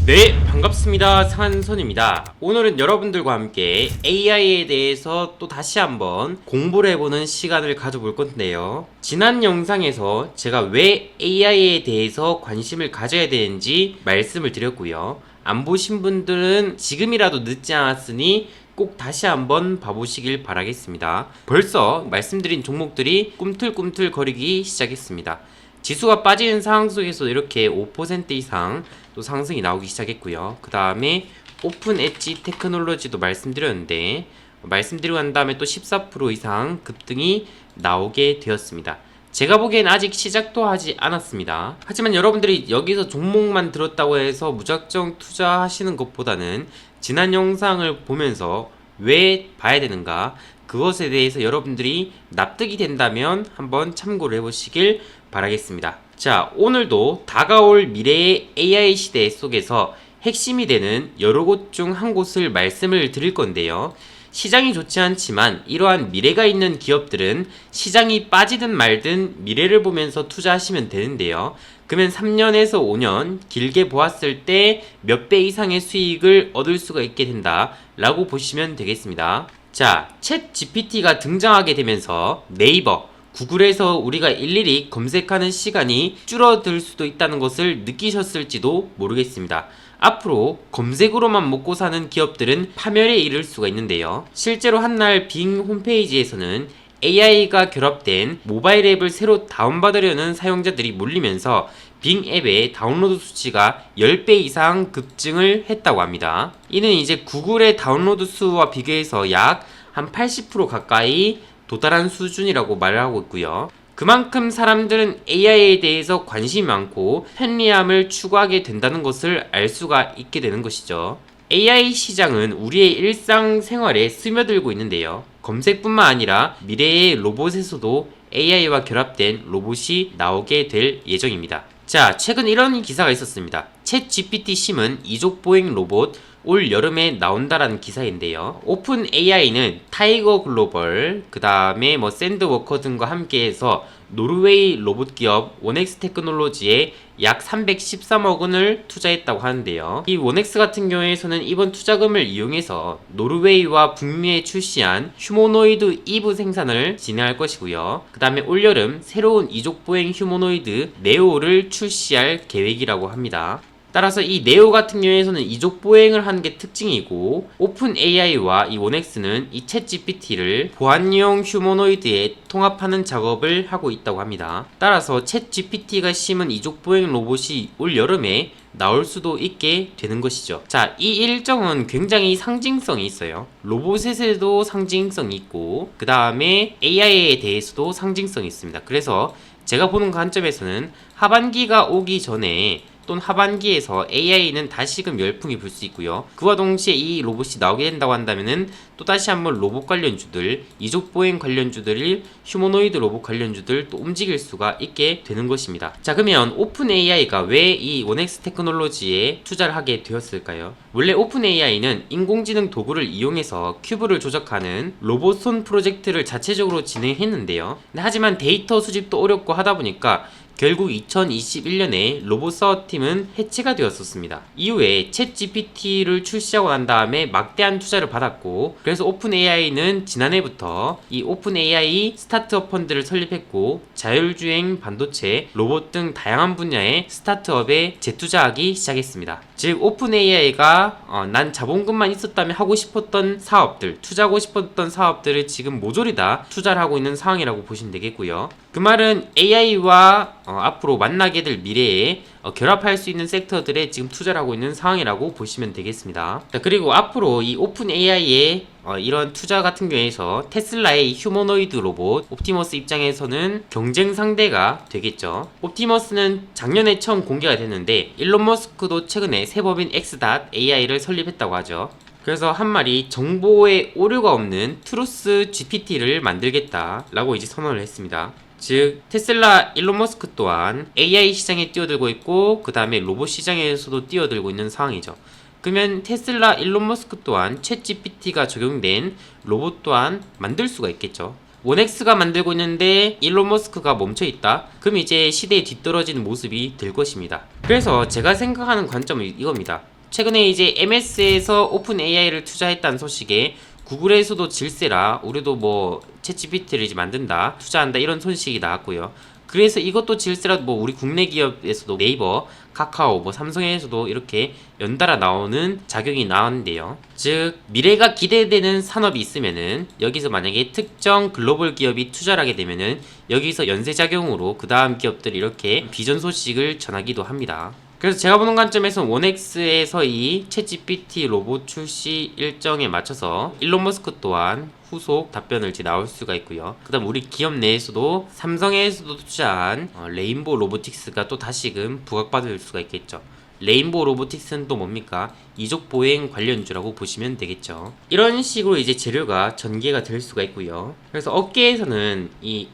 네, 반갑습니다. 상한선입니다. 오늘은 여러분들과 함께 AI에 대해서 또 다시 한번 공부를 해보는 시간을 가져볼 건데요. 지난 영상에서 제가 왜 AI에 대해서 관심을 가져야 되는지 말씀을 드렸고요. 안 보신 분들은 지금이라도 늦지 않았으니 꼭 다시 한번 봐보시길 바라겠습니다. 벌써 말씀드린 종목들이 꿈틀꿈틀 거리기 시작했습니다. 지수가 빠지는 상황 속에서 이렇게 5% 이상 또 상승이 나오기 시작했고요. 그 다음에 오픈 엣지 테크놀로지도 말씀드렸는데, 말씀드리고 난 다음에 또 14% 이상 급등이 나오게 되었습니다. 제가 보기엔 아직 시작도 하지 않았습니다. 하지만 여러분들이 여기서 종목만 들었다고 해서 무작정 투자하시는 것보다는 지난 영상을 보면서 왜 봐야 되는가, 그것에 대해서 여러분들이 납득이 된다면 한번 참고를 해보시길 바라겠습니다. 자, 오늘도 다가올 미래의 AI 시대 속에서 핵심이 되는 여러 곳 중 한 곳을 말씀을 드릴 건데요. 시장이 좋지 않지만 이러한 미래가 있는 기업들은 시장이 빠지든 말든 미래를 보면서 투자하시면 되는데요. 그러면 3년에서 5년 길게 보았을 때 몇 배 이상의 수익을 얻을 수가 있게 된다 라고 보시면 되겠습니다. 자, 챗 GPT가 등장하게 되면서 네이버, 구글에서 우리가 일일이 검색하는 시간이 줄어들 수도 있다는 것을 느끼셨을지도 모르겠습니다. 앞으로 검색으로만 먹고 사는 기업들은 파멸에 이를 수가 있는데요. 실제로 한날 빙 홈페이지에서는 AI가 결합된 모바일 앱을 새로 다운받으려는 사용자들이 몰리면서 빙 앱의 다운로드 수치가 10배 이상 급증을 했다고 합니다. 이는 이제 구글의 다운로드 수와 비교해서 약 한 80% 가까이 도달한 수준이라고 말을 하고 있고요. 그만큼 사람들은 AI에 대해서 관심이 많고 편리함을 추구하게 된다는 것을 알 수가 있게 되는 것이죠. AI 시장은 우리의 일상생활에 스며들고 있는데요. 검색뿐만 아니라 미래의 로봇에서도 AI와 결합된 로봇이 나오게 될 예정입니다. 자, 최근 이런 기사가 있었습니다. 챗 GPT 심은 이족 보행 로봇 올 여름에 나온다라는 기사인데요. 오픈 AI는 타이거 글로벌, 그 다음에 샌드워커 등과 함께해서 노르웨이 로봇 기업 원엑스 테크놀로지에 약 313억 원을 투자했다고 하는데요. 이 원엑스 같은 경우에서는 이번 투자금을 이용해서 노르웨이와 북미에 출시한 휴머노이드 이브 생산을 진행할 것이고요. 그 다음에 올여름 새로운 이족보행 휴머노이드 네오를 출시할 계획이라고 합니다. 따라서 이 네오 같은 경우에서는 이족 보행을 하는 게 특징이고, 오픈 AI와 이 원엑스는 이 챗 GPT를 보안용 휴머노이드에 통합하는 작업을 하고 있다고 합니다. 따라서 챗 GPT가 심은 이족 보행 로봇이 올 여름에 나올 수도 있게 되는 것이죠. 자, 이 일정은 굉장히 상징성이 있어요. 로봇에도 상징성이 있고, 그 다음에 AI에 대해서도 상징성이 있습니다. 그래서 제가 보는 관점에서는 하반기가 오기 전에 또는 하반기에서 AI는 다시금 열풍이 불 수 있고요. 그와 동시에 이 로봇이 나오게 된다고 한다면은 또 다시 한번 로봇 관련주들, 이족 보행 관련주들, 휴머노이드 로봇 관련주들 또 움직일 수가 있게 되는 것입니다. 자, 그러면 오픈 AI가 왜 이 원엑스 테크놀로지에 투자를 하게 되었을까요? 원래 오픈 AI는 인공지능 도구를 이용해서 큐브를 조작하는 로봇손 프로젝트를 자체적으로 진행했는데요. 하지만 데이터 수집도 어렵고 하다 보니까 결국 2021년에 로봇사업팀은 해체가 되었었습니다. 이후에 챗 GPT를 출시하고 난 다음에 막대한 투자를 받았고, 그래서 오픈 AI는 지난해부터 이 오픈 AI 스타트업 펀드를 설립했고, 자율주행 반도체, 로봇 등 다양한 분야의 스타트업에 재투자하기 시작했습니다. 즉 오픈 AI가 난 자본금만 있었다면 하고 싶었던 사업들, 투자하고 싶었던 사업들을 지금 모조리 다 투자를 하고 있는 상황이라고 보시면 되겠고요. 그 말은 AI와 앞으로 만나게 될 미래에 결합할 수 있는 섹터들에 지금 투자를 하고 있는 상황이라고 보시면 되겠습니다. 자, 그리고 앞으로 이 오픈 AI의 이런 투자 같은 경우에서 테슬라의 휴머노이드 로봇 옵티머스 입장에서는 경쟁 상대가 되겠죠. 옵티머스는 작년에 처음 공개가 됐는데 일론 머스크도 최근에 새 법인 X.AI를 설립했다고 하죠. 그래서 한 말이 정보에 오류가 없는 트루스 GPT를 만들겠다라고 이제 선언을 했습니다. 즉 테슬라 일론 머스크 또한 AI 시장에 뛰어들고 있고, 그 다음에 로봇 시장에서도 뛰어들고 있는 상황이죠. 그러면 테슬라 일론 머스크 또한 챗 GPT가 적용된 로봇 또한 만들 수가 있겠죠. 원엑스가 만들고 있는데 일론 머스크가 멈춰있다? 그럼 이제 시대에 뒤떨어지는 모습이 될 것입니다. 그래서 제가 생각하는 관점은 이겁니다. 최근에 이제 MS에서 오픈 AI를 투자했다는 소식에 구글에서도 질세라 우리도 뭐 챗GPT를 이제 만든다, 투자한다 이런 소식이 나왔고요. 그래서 이것도 질세라 뭐 우리 국내 기업에서도 네이버, 카카오, 뭐 삼성에서도 이렇게 연달아 나오는 작용이 나왔는데요. 즉 미래가 기대되는 산업이 있으면은 여기서 만약에 특정 글로벌 기업이 투자를 하게 되면은 여기서 연쇄작용으로 그 다음 기업들이 이렇게 비전 소식을 전하기도 합니다. 그래서 제가 보는 관점에서는 원엑스에서 이 챗GPT 로봇 출시 일정에 맞춰서 일론 머스크 또한 후속 답변을 이제 나올 수가 있고요. 그 다음 우리 기업 내에서도 삼성에서도 투자한 레인보우 로보틱스가 또 다시금 부각받을 수가 있겠죠. 레인보우 로보틱스는 또 뭡니까? 이족 보행 관련주라고 보시면 되겠죠. 이런 식으로 이제 재료가 전개가 될 수가 있고요. 그래서 업계에서는 이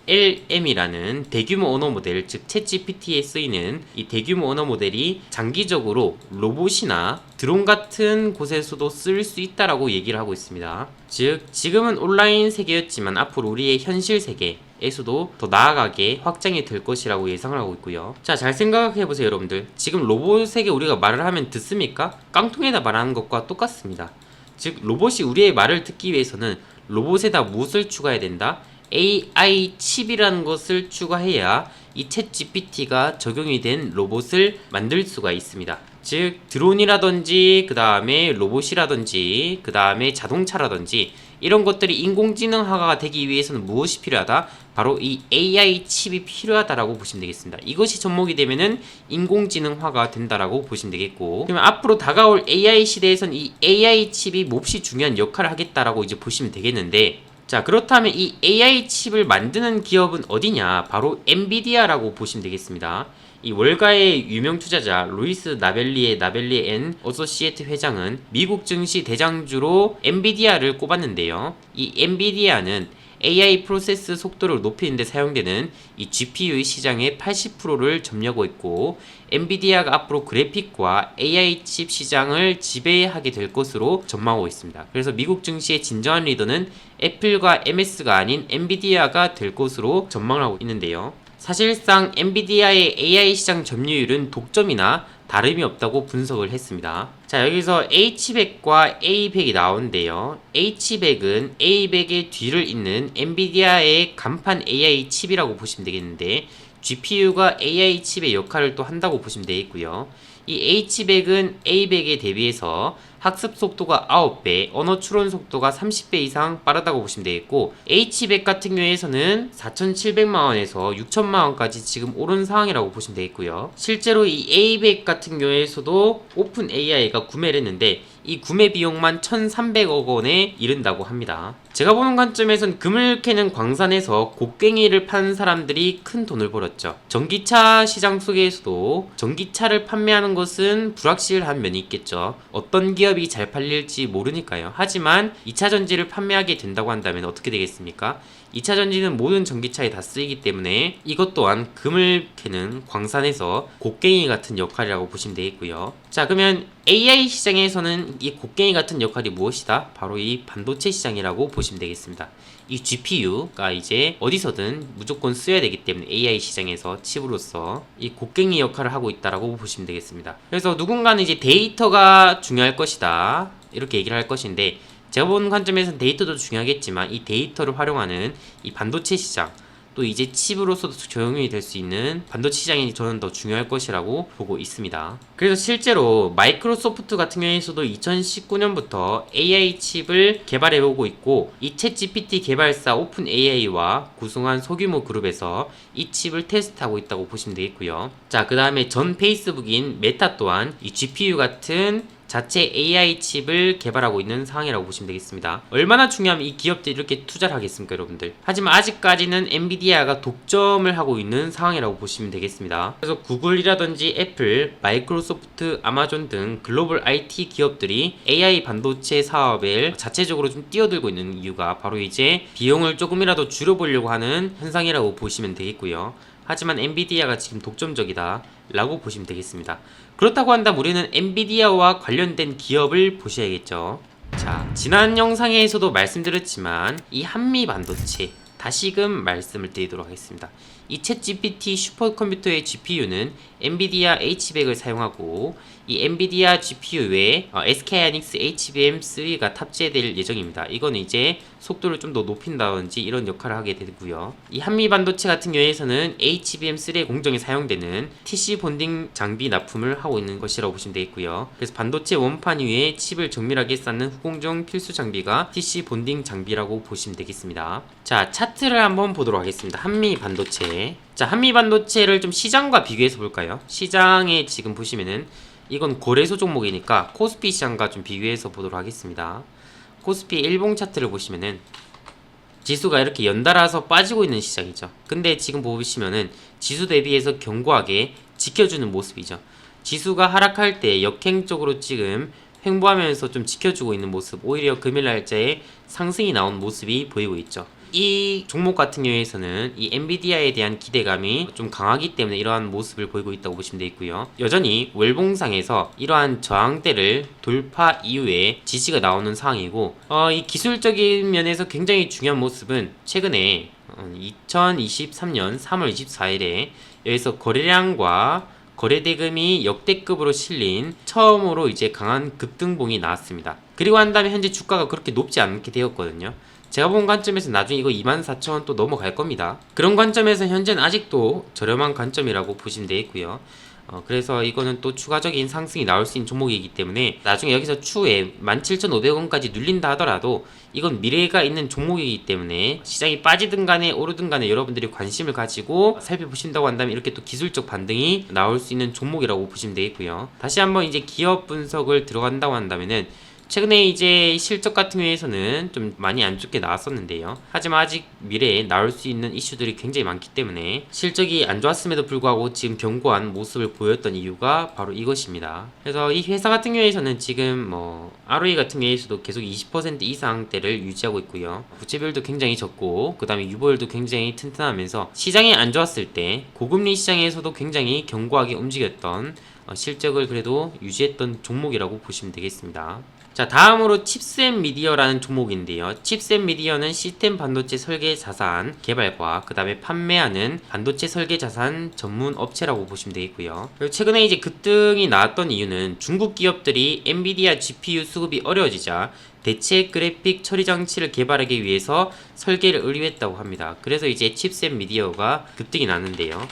LLM이라는 대규모 언어 모델, 즉 챗GPT에 쓰이는 이 대규모 언어 모델이 장기적으로 로봇이나 드론 같은 곳에서도 쓸 수 있다라고 얘기를 하고 있습니다. 즉 지금은 온라인 세계였지만 앞으로 우리의 현실 세계에서도 더 나아가게 확장이 될 것이라고 예상을 하고 있고요. 자, 잘 생각해보세요 여러분들. 지금 로봇에게 우리가 말을 하면 듣습니까? 깡통에다 말하는 것과 똑같습니다. 즉 로봇이 우리의 말을 듣기 위해서는 로봇에다 무엇을 추가해야 된다? AI 칩이라는 것을 추가해야 이 챗 GPT가 적용이 된 로봇을 만들 수가 있습니다. 즉 드론이라든지 그 다음에 로봇이라든지 그 다음에 자동차라든지 이런 것들이 인공지능화가 되기 위해서는 무엇이 필요하다? 바로 이 AI 칩이 필요하다라고 보시면 되겠습니다. 이것이 접목이 되면은 인공지능화가 된다라고 보시면 되겠고, 그러면 앞으로 다가올 AI 시대에선 이 AI 칩이 몹시 중요한 역할을 하겠다라고 이제 보시면 되겠는데, 자 그렇다면 이 AI 칩을 만드는 기업은 어디냐? 바로 엔비디아라고 보시면 되겠습니다. 이 월가의 유명 투자자 루이스 나벨리의 나벨리 앤 어소시에이트 회장은 미국 증시 대장주로 엔비디아를 꼽았는데요. 이 엔비디아는 AI 프로세스 속도를 높이는 데 사용되는 이 GPU의 시장의 80%를 점유하고 있고, 엔비디아가 앞으로 그래픽과 AI 칩 시장을 지배하게 될 것으로 전망하고 있습니다. 그래서 미국 증시의 진정한 리더는 애플과 MS가 아닌 엔비디아가 될 것으로 전망을 하고 있는데요. 사실상 엔비디아의 AI 시장 점유율은 독점이나 다름이 없다고 분석을 했습니다. 자, 여기서 H100과 A100이 나오는데요. H100은 A100의 뒤를 잇는 엔비디아의 간판 AI 칩이라고 보시면 되겠는데, GPU가 AI 칩의 역할을 또 한다고 보시면 되겠고요. 이 H100은 A100에 대비해서 학습 속도가 9배, 언어 추론 속도가 30배 이상 빠르다고 보시면 되겠고, H100 같은 경우에서는 4,700만원에서 6천만원까지 지금 오른 상황이라고 보시면 되겠고요. 실제로 이 A100 같은 경우에서도 오픈 AI가 구매를 했는데 이 구매 비용만 1,300억 원에 이른다고 합니다. 제가 보는 관점에선 금을 캐는 광산에서 곡괭이를 파는 사람들이 큰 돈을 벌었죠. 전기차 시장 속에서도 전기차를 판매하는 것은 불확실한 면이 있겠죠. 어떤 기업이 잘 팔릴지 모르니까요. 하지만 2차 전지를 판매하게 된다고 한다면 어떻게 되겠습니까? 2차 전지는 모든 전기차에 다 쓰이기 때문에 이것 또한 금을 캐는 광산에서 곡괭이 같은 역할이라고 보시면 되겠고요. 자, 그러면 AI 시장에서는 이 곡괭이 같은 역할이 무엇이다? 바로 이 반도체 시장이라고 보시면 되겠습니다. 이 GPU가 이제 어디서든 무조건 쓰여야 되기 때문에 AI 시장에서 칩으로서 이 곡괭이 역할을 하고 있다라고 보시면 되겠습니다. 그래서 누군가는 이제 데이터가 중요할 것이다 이렇게 얘기를 할 것인데, 제가 보는 관점에서는 데이터도 중요하겠지만 이 데이터를 활용하는 이 반도체 시장, 또 이제 칩으로서도 적용이 될 수 있는 반도체 시장이 저는 더 중요할 것이라고 보고 있습니다. 그래서 실제로 마이크로소프트 같은 경우에서도 2019년부터 AI 칩을 개발해보고 있고, 이 챗GPT 개발사 오픈 AI와 구성한 소규모 그룹에서 이 칩을 테스트하고 있다고 보시면 되겠고요. 자, 그 다음에 전 페이스북인 메타 또한 이 GPU 같은 자체 AI 칩을 개발하고 있는 상황이라고 보시면 되겠습니다. 얼마나 중요하면 이 기업들이 이렇게 투자를 하겠습니까 여러분들. 하지만 아직까지는 엔비디아가 독점을 하고 있는 상황이라고 보시면 되겠습니다. 그래서 구글이라든지 애플, 마이크로소프트, 아마존 등 글로벌 IT 기업들이 AI 반도체 사업에 자체적으로 좀 뛰어들고 있는 이유가 바로 이제 비용을 조금이라도 줄여보려고 하는 현상이라고 보시면 되겠고요. 하지만 엔비디아가 지금 독점적이다 라고 보시면 되겠습니다. 그렇다고 한다면 우리는 엔비디아와 관련된 기업을 보셔야겠죠. 자, 지난 영상에서도 말씀드렸지만 이 한미 반도체 다시금 말씀을 드리도록 하겠습니다. 이 챗GPT 슈퍼컴퓨터의 GPU는 엔비디아 H100을 사용하고 이 엔비디아 GPU 외에 SK hynix HBM3가 탑재될 예정입니다. 이건 이제 속도를 좀 더 높인다든지 이런 역할을 하게 되고요. 이 한미 반도체 같은 경우에서는 HBM3의 공정에 사용되는 TC 본딩 장비 납품을 하고 있는 것이라고 보시면 되겠고요. 그래서 반도체 원판 위에 칩을 정밀하게 쌓는 후공정 필수 장비가 TC 본딩 장비라고 보시면 되겠습니다. 자, 차트를 한번 보도록 하겠습니다. 한미 반도체. 자, 한미 반도체를 좀 시장과 비교해서 볼까요? 시장에 지금 보시면은 이건 거래소 종목이니까 코스피 시장과 좀 비교해서 보도록 하겠습니다. 코스피 일봉 차트를 보시면은 지수가 이렇게 연달아서 빠지고 있는 시장이죠. 근데 지금 보시면은 지수 대비해서 견고하게 지켜주는 모습이죠. 지수가 하락할 때 역행적으로 지금 횡보하면서 좀 지켜주고 있는 모습, 오히려 금일 날짜에 상승이 나온 모습이 보이고 있죠. 이 종목 같은 경우에서는 이 엔비디아에 대한 기대감이 좀 강하기 때문에 이러한 모습을 보이고 있다고 보시면 되겠고요. 여전히 월봉상에서 이러한 저항대를 돌파 이후에 지지가 나오는 상황이고, 이 기술적인 면에서 굉장히 중요한 모습은 최근에 2023년 3월 24일에 여기서 거래량과 거래대금이 역대급으로 실린 처음으로 이제 강한 급등봉이 나왔습니다. 그리고 한 다음에 현재 주가가 그렇게 높지 않게 되었거든요. 제가 본 관점에서 나중에 이거 24,000원 또 넘어갈 겁니다. 그런 관점에서 현재는 아직도 저렴한 관점이라고 보시면 되겠고요. 그래서 이거는 또 추가적인 상승이 나올 수 있는 종목이기 때문에 나중에 여기서 추후에 17,500원까지 눌린다 하더라도 이건 미래가 있는 종목이기 때문에 시장이 빠지든 간에 오르든 간에 여러분들이 관심을 가지고 살펴보신다고 한다면 이렇게 또 기술적 반등이 나올 수 있는 종목이라고 보시면 되겠고요. 다시 한번 이제 기업 분석을 들어간다고 한다면은 최근에 이제 실적 같은 경우에서는 좀 많이 안 좋게 나왔었는데요. 하지만 아직 미래에 나올 수 있는 이슈들이 굉장히 많기 때문에 실적이 안 좋았음에도 불구하고 지금 견고한 모습을 보였던 이유가 바로 이것입니다. 그래서 이 회사 같은 경우에서는 지금 ROE 같은 경우에서도 계속 20% 이상대를 유지하고 있고요. 부채비율도 굉장히 적고 그 다음에 유보율도 굉장히 튼튼하면서 시장이 안 좋았을 때 고금리 시장에서도 굉장히 견고하게 움직였던 실적을 그래도 유지했던 종목이라고 보시면 되겠습니다. 자, 다음으로 칩셋미디어라는 종목인데요. 칩셋미디어는 시스템 반도체 설계 자산 개발과 그 다음에 판매하는 반도체 설계 자산 전문 업체라고 보시면 되겠고요. 그리고 최근에 이제 급등이 나왔던 이유는 중국 기업들이 엔비디아 GPU 수급이 어려워지자 대체 그래픽 처리 장치를 개발하기 위해서 설계를 의뢰했다고 합니다. 그래서 이제 칩셋미디어가 급등이 났는데요.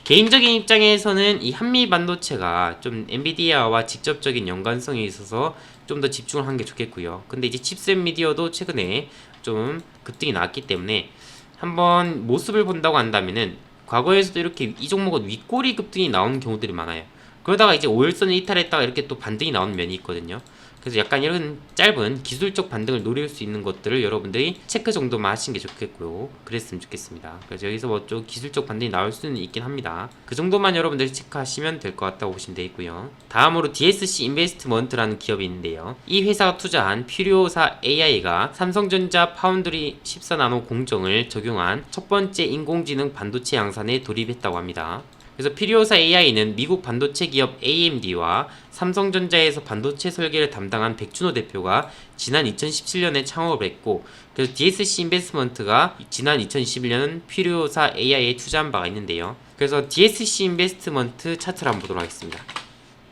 개인적인 입장에서는 이 한미 반도체가 좀 엔비디아와 직접적인 연관성이 있어서 좀 더 집중을 한 게 좋겠고요. 근데 이제 칩셋미디어도 최근에 좀 급등이 나왔기 때문에 한번 모습을 본다고 한다면은 과거에서도 이렇게 이 종목은 윗꼬리 급등이 나오는 경우들이 많아요. 그러다가 이제 5일선을 이탈했다가 이렇게 또 반등이 나오는 면이 있거든요. 그래서 약간 이런 짧은 기술적 반등을 노릴 수 있는 것들을 여러분들이 체크 정도만 하시는 게 좋겠고요. 그랬으면 좋겠습니다. 그래서 여기서 뭐 좀 기술적 반등이 나올 수는 있긴 합니다. 그 정도만 여러분들이 체크하시면 될 것 같다고 보시면 되겠고요. 다음으로 DSC 인베스트먼트라는 기업이 있는데요. 이 회사가 투자한 퓨리오사 AI가 삼성전자 파운드리 14나노 공정을 적용한 첫 번째 인공지능 반도체 양산에 돌입했다고 합니다. 그래서 퓨리오사 AI는 미국 반도체 기업 AMD와 삼성전자에서 반도체 설계를 담당한 백준호 대표가 지난 2017년에 창업을 했고, 그래서 DSC 인베스트먼트가 지난 2021년 퓨리오사 AI에 투자한 바가 있는데요. 그래서 DSC 인베스트먼트 차트를 한번 보도록 하겠습니다.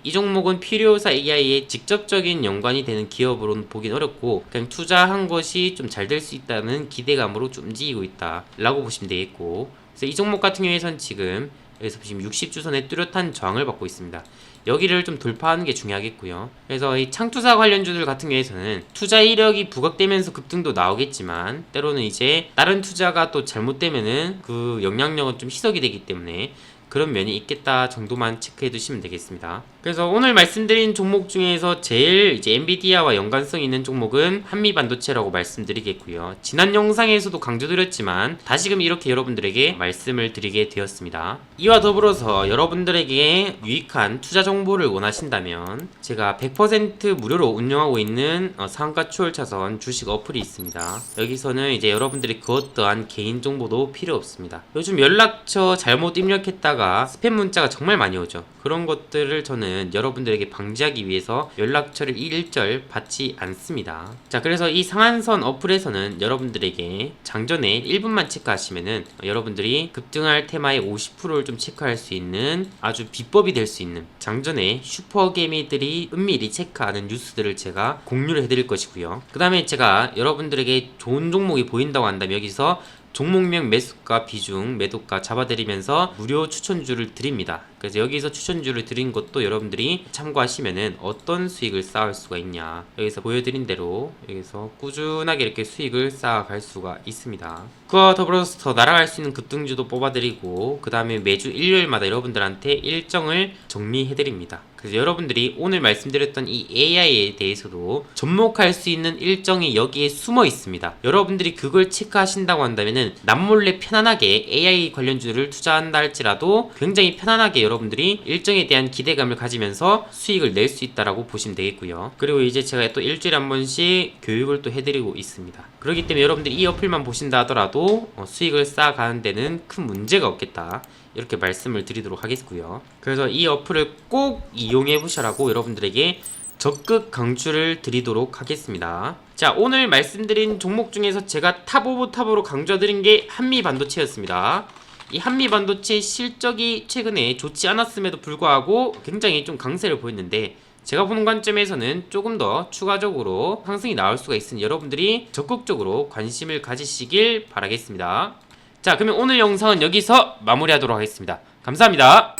이 종목은 퓨리오사 AI에 직접적인 연관이 되는 기업으로는 보긴 어렵고 그냥 투자한 것이 좀 잘 될 수 있다는 기대감으로 좀 움직이고 있다 라고 보시면 되겠고, 그래서 이 종목 같은 경우에선 지금 여기서 지금 60주선에 뚜렷한 저항을 받고 있습니다. 여기를 좀 돌파하는 게 중요하겠고요. 그래서 이 창투사 관련주들 같은 경우에서는 투자 이력이 부각되면서 급등도 나오겠지만 때로는 이제 다른 투자가 또 잘못되면은 그 영향력은 좀 희석이 되기 때문에 그런 면이 있겠다 정도만 체크해 두시면 되겠습니다. 그래서 오늘 말씀드린 종목 중에서 제일 이제 엔비디아와 연관성 있는 종목은 한미반도체라고 말씀드리겠고요. 지난 영상에서도 강조드렸지만 다시금 이렇게 여러분들에게 말씀을 드리게 되었습니다. 이와 더불어서 여러분들에게 유익한 투자 정보를 원하신다면 제가 100% 무료로 운영하고 있는 상가 추월차선 주식 어플이 있습니다. 여기서는 이제 여러분들이 그 어떠한 개인 정보도 필요 없습니다. 요즘 연락처 잘못 입력했다가 게다가 스팸 문자가 정말 많이 오죠. 그런 것들을 저는 여러분들에게 방지하기 위해서 연락처를 일절 받지 않습니다. 자, 그래서 이 상한선 어플에서는 여러분들에게 장전에 1분만 체크하시면은 여러분들이 급등할 테마의 50%를 좀 체크할 수 있는 아주 비법이 될 수 있는 장전에 슈퍼개미들이 은밀히 체크하는 뉴스들을 제가 공유를 해드릴 것이고요. 그 다음에 제가 여러분들에게 좋은 종목이 보인다고 한다면 여기서 종목명 매수가 비중 매도가 잡아드리면서 무료 추천주를 드립니다. 그래서 여기서 추천주를 드린 것도 여러분들이 참고하시면은 어떤 수익을 쌓을 수가 있냐, 여기서 보여드린 대로 여기서 꾸준하게 이렇게 수익을 쌓아갈 수가 있습니다. 그와 더불어서 더 날아갈 수 있는 급등주도 뽑아드리고 그 다음에 매주 일요일마다 여러분들한테 일정을 정리해드립니다. 그래서 여러분들이 오늘 말씀드렸던 이 AI에 대해서도 접목할 수 있는 일정이 여기에 숨어 있습니다. 여러분들이 그걸 체크하신다고 한다면은 남몰래 편안하게 AI 관련주를 투자한다 할지라도 굉장히 편안하게 여러분들이 일정에 대한 기대감을 가지면서 수익을 낼 수 있다라고 보시면 되겠고요. 그리고 이제 제가 또 일주일에 한 번씩 교육을 또 해드리고 있습니다. 그렇기 때문에 여러분들이 이 어플만 보신다 하더라도 수익을 쌓아가는 데는 큰 문제가 없겠다, 이렇게 말씀을 드리도록 하겠고요. 그래서 이 어플을 꼭 이용해 보시라고 여러분들에게 적극 강추를 드리도록 하겠습니다. 자, 오늘 말씀드린 종목 중에서 제가 탑 오브 탑으로 강조드린 게 한미반도체였습니다. 이 한미반도체 실적이 최근에 좋지 않았음에도 불구하고 굉장히 좀 강세를 보였는데, 제가 보는 관점에서는 조금 더 추가적으로 상승이 나올 수가 있으니 여러분들이 적극적으로 관심을 가지시길 바라겠습니다. 자, 그러면 오늘 영상은 여기서 마무리하도록 하겠습니다. 감사합니다.